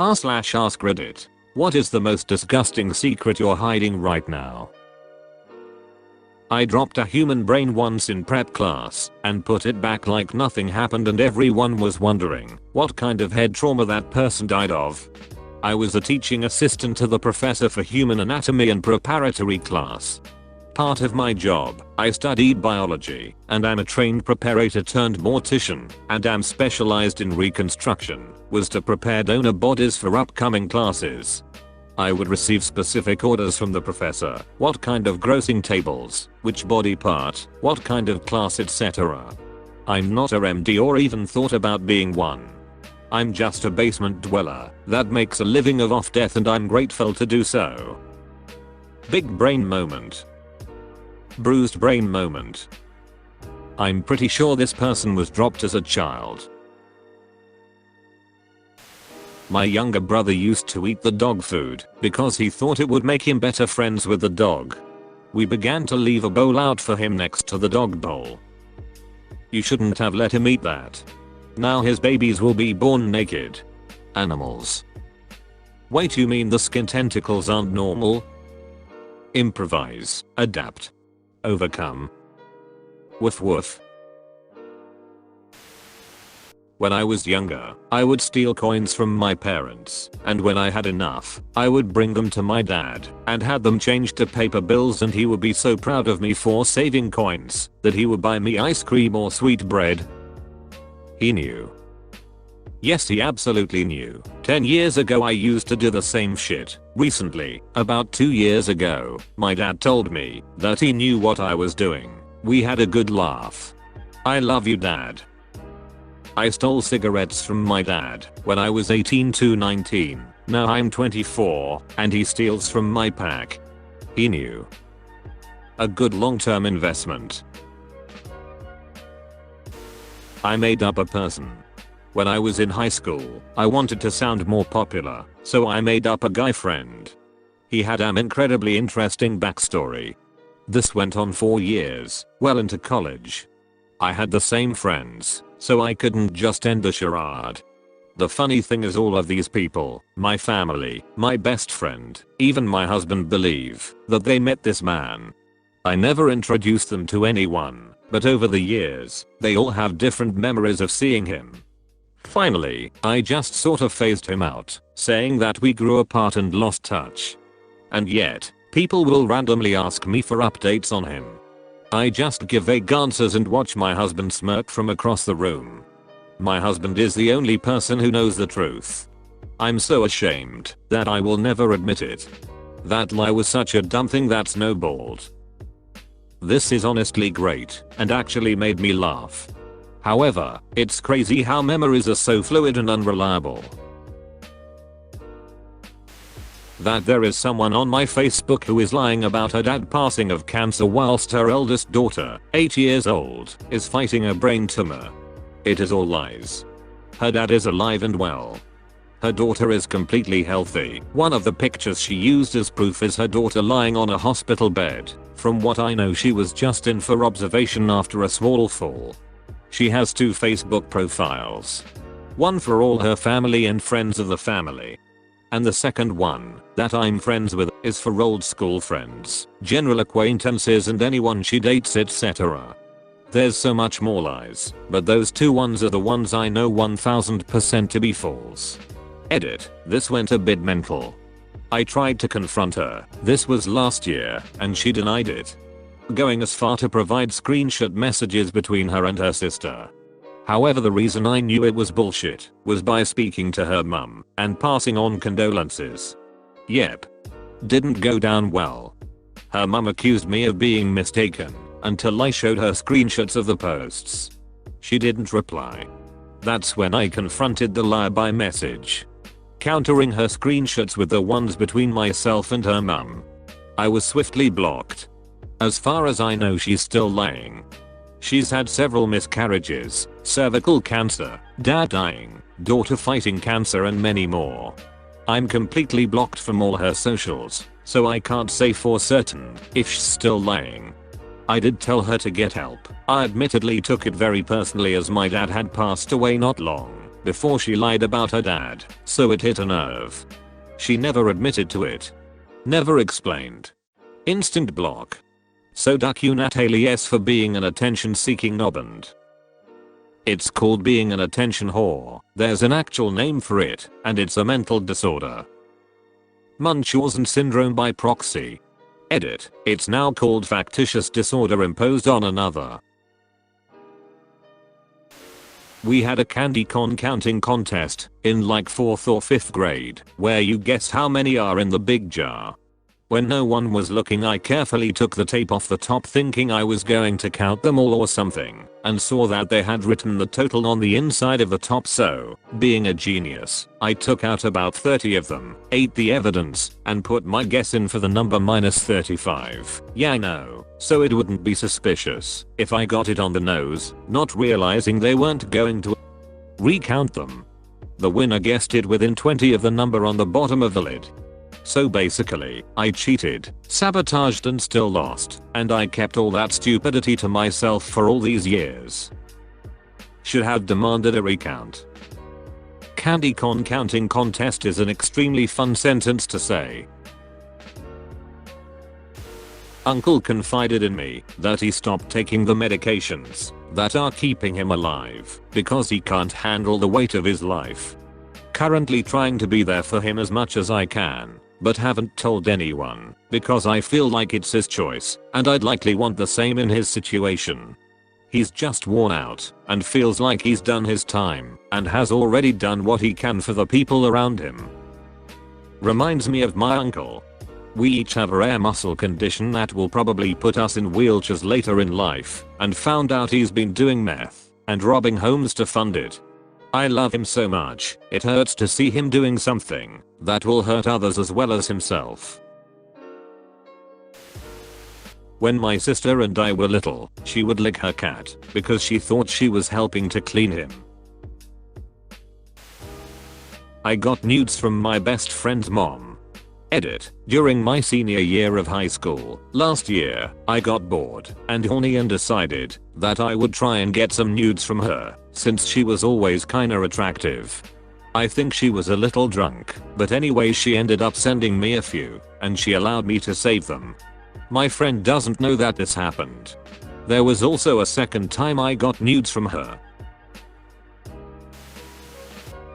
r/AskReddit. What is the most disgusting secret you're hiding right now? I dropped a human brain once in prep class and put it back like nothing happened, and everyone was wondering what kind of head trauma that person died of. I was a teaching assistant to the professor for human anatomy and preparatory class. Part of my job, I studied biology, and I'm a trained preparator turned mortician, and am specialized in reconstruction, was to prepare donor bodies for upcoming classes. I would receive specific orders from the professor, what kind of grossing tables, which body part, what kind of class, etc. I'm not a MD or even thought about being one. I'm just a basement dweller that makes a living off death, and I'm grateful to do so. Big brain moment. Bruised brain moment. I'm pretty sure this person was dropped as a child. My younger brother used to eat the dog food because he thought it would make him better friends with the dog. We began to leave a bowl out for him next to the dog bowl. You shouldn't have let him eat that. Now his babies will be born naked. Animals. Wait, you mean the skin tentacles aren't normal? Improvise, adapt, overcome. Woof woof. When I was younger, I would steal coins from my parents, and when I had enough, I would bring them to my dad and had them changed to paper bills, and he would be so proud of me for saving coins that he would buy me ice cream or sweet bread. He knew. Yes, he absolutely knew. 10 years ago I used to do the same shit. Recently, about 2 years ago, my dad told me that he knew what I was doing. We had a good laugh. I love you, Dad. I stole cigarettes from my dad when I was 18 to 19. Now I'm 24 and he steals from my pack. He knew. A good long-term investment. I made up a person. When I was in high school, I wanted to sound more popular, so I made up a guy friend. He had an incredibly interesting backstory. This went on for years, well into college. I had the same friends, so I couldn't just end the charade. The funny thing is, all of these people, my family, my best friend, even my husband, believe that they met this man. I never introduced them to anyone, but over the years, they all have different memories of seeing him. Finally, I just sort of phased him out, saying that we grew apart and lost touch. And yet, people will randomly ask me for updates on him. I just give vague answers and watch my husband smirk from across the room. My husband is the only person who knows the truth. I'm so ashamed that I will never admit it. That lie was such a dumb thing that snowballed. This is honestly great and actually made me laugh. However, it's crazy how memories are so fluid and unreliable. That there is someone on my Facebook who is lying about her dad passing of cancer whilst her eldest daughter, 8 years old, is fighting a brain tumor. It is all lies. Her dad is alive and well. Her daughter is completely healthy. One of the pictures she used as proof is her daughter lying on a hospital bed. From what I know, she was just in for observation after a small fall. She has 2 Facebook profiles. One for all her family and friends of the family. And the second one, that I'm friends with, is for old school friends, general acquaintances, and anyone she dates, etc. There's so much more lies, but those 2 ones are the ones I know 1000% to be false. Edit, this went a bit mental. I tried to confront her, this was last year, and she denied it. Going as far to provide screenshot messages between her and her sister. However, the reason I knew it was bullshit was by speaking to her mum and passing on condolences. Yep. Didn't go down well. Her mum accused me of being mistaken until I showed her screenshots of the posts. She didn't reply. That's when I confronted the liar by message, countering her screenshots with the ones between myself and her mum. I was swiftly blocked. As far as I know, she's still lying. She's had several miscarriages, cervical cancer, dad dying, daughter fighting cancer, and many more. I'm completely blocked from all her socials, so I can't say for certain if she's still lying. I did tell her to get help. I admittedly took it very personally as my dad had passed away not long before she lied about her dad, so it hit a nerve. She never admitted to it. Never explained. Instant block. So duck you Natalies for being an attention-seeking knoband. It's called being an attention whore. There's an actual name for it, and it's a mental disorder. Munchausen syndrome by proxy. Edit. It's now called factitious disorder imposed on another. We had a candy con counting contest in like 4th or 5th grade where you guess how many are in the big jar. When no one was looking, I carefully took the tape off the top thinking I was going to count them all or something, and saw that they had written the total on the inside of the top, so, being a genius, I took out about 30 of them, ate the evidence, and put my guess in for the number -35. Yeah, I know, so it wouldn't be suspicious if I got it on the nose, not realizing they weren't going to recount them. The winner guessed it within 20 of the number on the bottom of the lid. So basically, I cheated, sabotaged and still lost, and I kept all that stupidity to myself for all these years. Should have demanded a recount. Candy con counting contest is an extremely fun sentence to say. Uncle confided in me that he stopped taking the medications that are keeping him alive because he can't handle the weight of his life. Currently trying to be there for him as much as I can, but haven't told anyone because I feel like it's his choice and I'd likely want the same in his situation. He's just worn out and feels like he's done his time and has already done what he can for the people around him. Reminds me of my uncle. We each have a rare muscle condition that will probably put us in wheelchairs later in life, and found out he's been doing meth and robbing homes to fund it. I love him so much, it hurts to see him doing something that will hurt others as well as himself. When my sister and I were little, she would lick her cat because she thought she was helping to clean him. I got nudes from my best friend's mom. Edit. During my senior year of high school, last year, I got bored and horny and decided that I would try and get some nudes from her, since she was always kinda attractive. I think she was a little drunk, but anyway she ended up sending me a few, and she allowed me to save them. My friend doesn't know that this happened. There was also a second time I got nudes from her.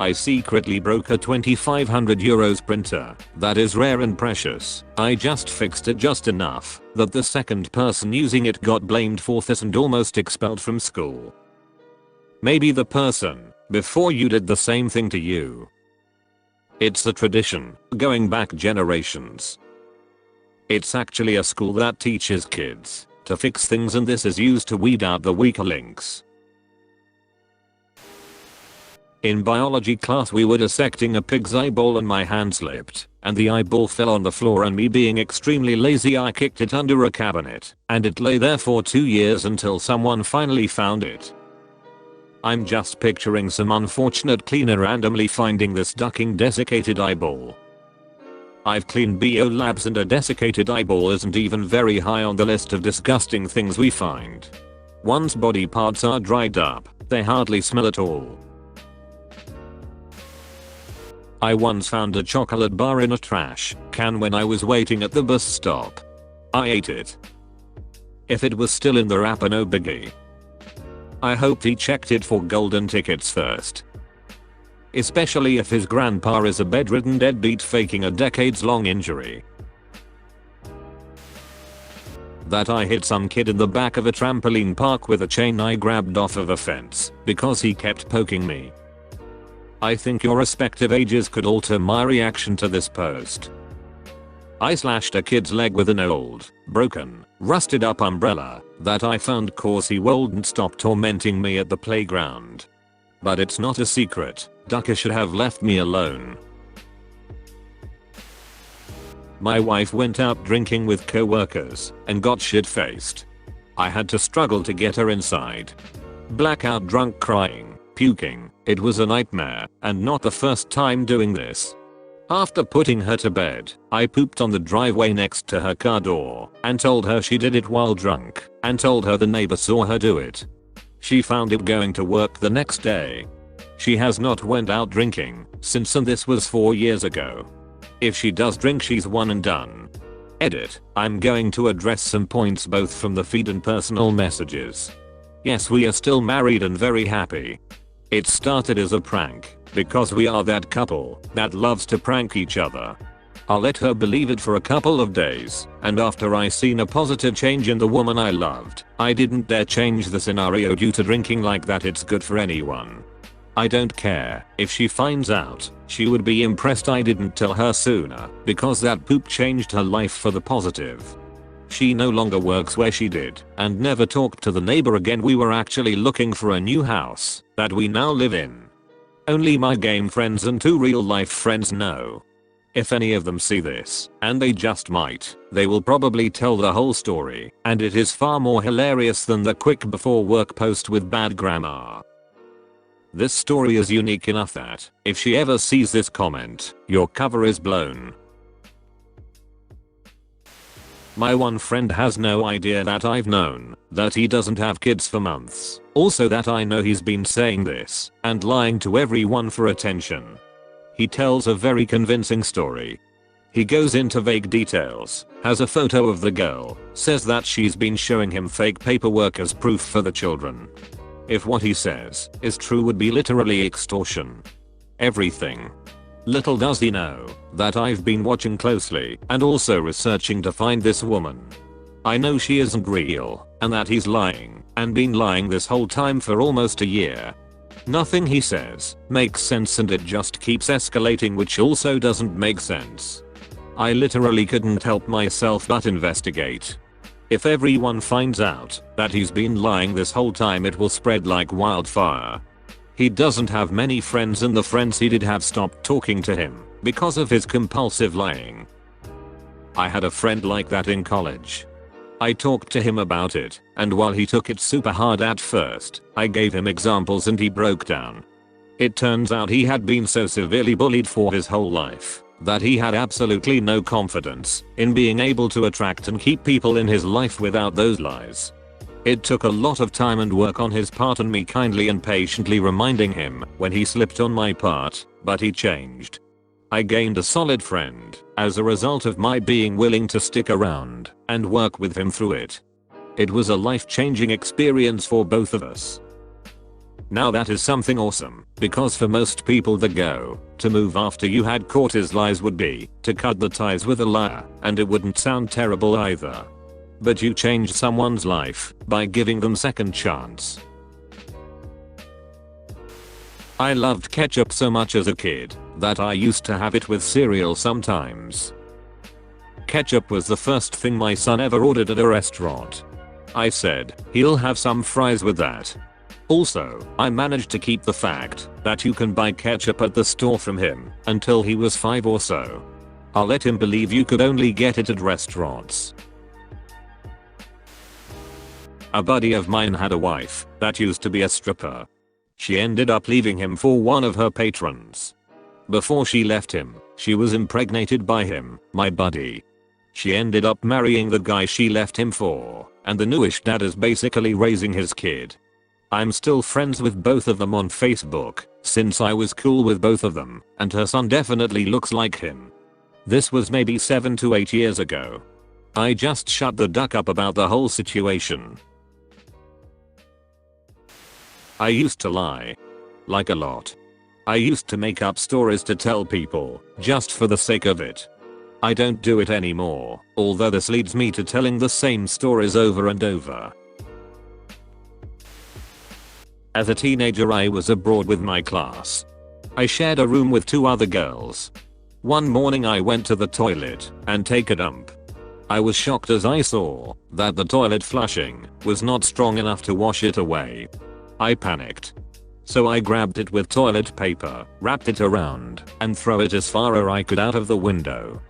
I secretly broke a 2,500 euros printer that is rare and precious. I just fixed it just enough that the second person using it got blamed for this and almost expelled from school. Maybe the person before you did the same thing to you. It's a tradition going back generations. It's actually a school that teaches kids to fix things, and this is used to weed out the weaker links. In biology class we were dissecting a pig's eyeball and my hand slipped and the eyeball fell on the floor, and me being extremely lazy I kicked it under a cabinet and it lay there for 2 years until someone finally found it. I'm just picturing some unfortunate cleaner randomly finding this ducking desiccated eyeball. I've cleaned BO labs and a desiccated eyeball isn't even very high on the list of disgusting things we find. Once body parts are dried up, they hardly smell at all. I once found a chocolate bar in a trash can when I was waiting at the bus stop. I ate it. If it was still in the wrapper, no biggie. I hope he checked it for golden tickets first. Especially if his grandpa is a bedridden deadbeat faking a decades-long injury. That I hit some kid in the back of a trampoline park with a chain I grabbed off of a fence because he kept poking me. I think your respective ages could alter my reaction to this post. I slashed a kid's leg with an old, broken, rusted up umbrella that I found cause he wouldn't stop tormenting me at the playground. But it's not a secret, Ducker should have left me alone. My wife went out drinking with co-workers and got shit-faced. I had to struggle to get her inside. Blackout drunk, crying, puking. It was a nightmare, and not the first time doing this. After putting her to bed, I pooped on the driveway next to her car door and told her she did it while drunk and told her the neighbor saw her do it. She found it going to work the next day. She has not went out drinking since, and this was 4 years ago. If she does drink, she's one and done. Edit. I'm going to address some points both from the feed and personal messages. Yes, we are still married and very happy. It started as a prank because we are that couple that loves to prank each other. I'll let her believe it for a couple of days, and after I seen a positive change in the woman I loved, I didn't dare change the scenario due to drinking like that. It's good for anyone. I don't care if she finds out. She would be impressed I didn't tell her sooner, because that poop changed her life for the positive. She no longer works where she did and never talked to the neighbor again. We were actually looking for a new house that we now live in. Only my game friends and 2 real life friends know. If any of them see this, and they just might, they will probably tell the whole story, and it is far more hilarious than the quick before work post with bad grammar. This story is unique enough that, if she ever sees this comment, your cover is blown. My one friend has no idea that I've known that he doesn't have kids for months. Also that I know he's been saying this and lying to everyone for attention. He tells a very convincing story. He goes into vague details, has a photo of the girl, says that she's been showing him fake paperwork as proof for the children. If what he says is true, would be literally extortion. Everything. Little does he know that I've been watching closely and also researching to find this woman. I know she isn't real and that he's lying and been lying this whole time for almost a year. Nothing he says makes sense and it just keeps escalating, which also doesn't make sense. I literally couldn't help myself but investigate. If everyone finds out that he's been lying this whole time, it will spread like wildfire. He doesn't have many friends and the friends he did have stopped talking to him because of his compulsive lying. I had a friend like that in college. I talked to him about it, and while he took it super hard at first, I gave him examples and he broke down. It turns out he had been so severely bullied for his whole life that he had absolutely no confidence in being able to attract and keep people in his life without those lies. It took a lot of time and work on his part and me kindly and patiently reminding him when he slipped on my part, but he changed. I gained a solid friend as a result of my being willing to stick around and work with him through it. It was a life-changing experience for both of us. Now that is something awesome, because for most people the go to move after you had caught his lies would be to cut the ties with a liar, and it wouldn't sound terrible either. But you changed someone's life by giving them second chance. I loved ketchup so much as a kid that I used to have it with cereal sometimes. Ketchup was the first thing my son ever ordered at a restaurant. I said, he'll have some fries with that. Also, I managed to keep the fact that you can buy ketchup at the store from him until he was 5 or so. I'll let him believe you could only get it at restaurants. A buddy of mine had a wife that used to be a stripper. She ended up leaving him for one of her patrons. Before she left him, she was impregnated by him, my buddy. She ended up marrying the guy she left him for, and the newish dad is basically raising his kid. I'm still friends with both of them on Facebook, since I was cool with both of them, and her son definitely looks like him. This was maybe 7 to 8 years ago. I just shut the duck up about the whole situation. I used to lie. Like a lot. I used to make up stories to tell people, just for the sake of it. I don't do it anymore, although this leads me to telling the same stories over and over. As a teenager I was abroad with my class. I shared a room with 2 other girls. One morning I went to the toilet and take a dump. I was shocked as I saw that the toilet flushing was not strong enough to wash it away. I panicked. So I grabbed it with toilet paper, wrapped it around, and threw it as far as I could out of the window.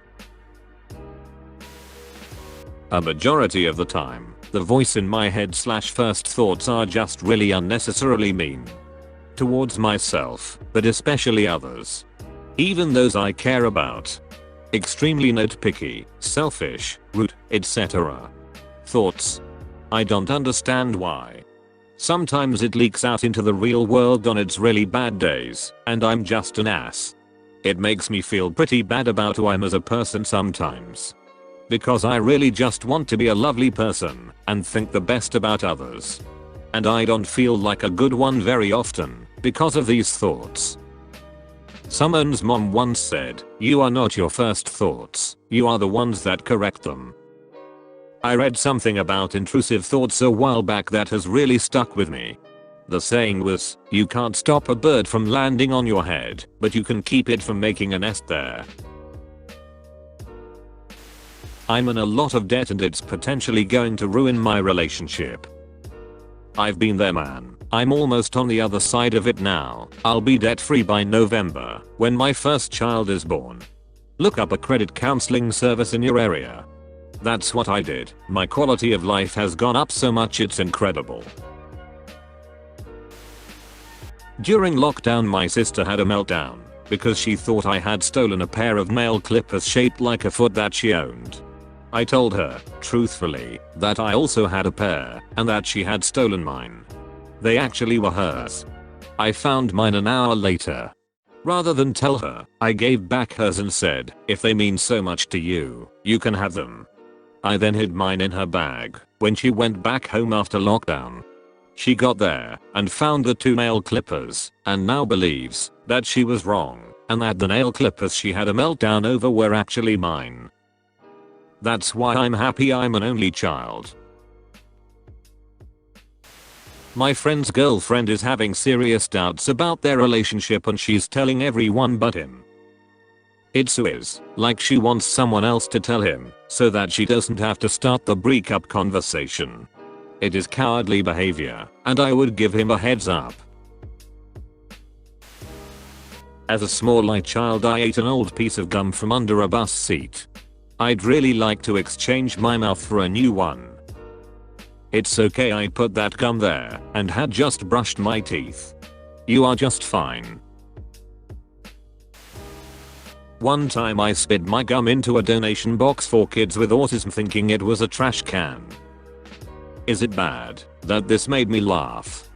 A majority of the time, the voice in my head / first thoughts are just really unnecessarily mean. Towards myself, but especially others. Even those I care about. Extremely nitpicky, selfish, rude, etc. Thoughts. I don't understand why. Sometimes it leaks out into the real world on its really bad days, and I'm just an ass. It makes me feel pretty bad about who I am as a person sometimes. Because I really just want to be a lovely person and think the best about others. And I don't feel like a good one very often because of these thoughts. Someone's mom once said, "You are not your first thoughts, you are the ones that correct them." I read something about intrusive thoughts a while back that has really stuck with me. The saying was, you can't stop a bird from landing on your head, but you can keep it from making a nest there. I'm in a lot of debt and it's potentially going to ruin my relationship. I've been there, man. I'm almost on the other side of it now. I'll be debt free by November, when my first child is born. Look up a credit counseling service in your area. That's what I did. My quality of life has gone up so much, it's incredible. During lockdown, my sister had a meltdown because she thought I had stolen a pair of nail clippers shaped like a foot that she owned. I told her, truthfully, that I also had a pair and that she had stolen mine. They actually were hers. I found mine an hour later. Rather than tell her, I gave back hers and said, if they mean so much to you, you can have them. I then hid mine in her bag when she went back home after lockdown. She got there and found the 2 nail clippers and now believes that she was wrong and that the nail clippers she had a meltdown over were actually mine. That's why I'm happy I'm an only child. My friend's girlfriend is having serious doubts about their relationship and she's telling everyone but him. It's weird, like she wants someone else to tell him so that she doesn't have to start the breakup conversation. It is cowardly behavior, and I would give him a heads up. As a small child, I ate an old piece of gum from under a bus seat. I'd really like to exchange my mouth for a new one. It's okay, I put that gum there and had just brushed my teeth. You are just fine. One time I spit my gum into a donation box for kids with autism thinking it was a trash can. Is it bad that this made me laugh?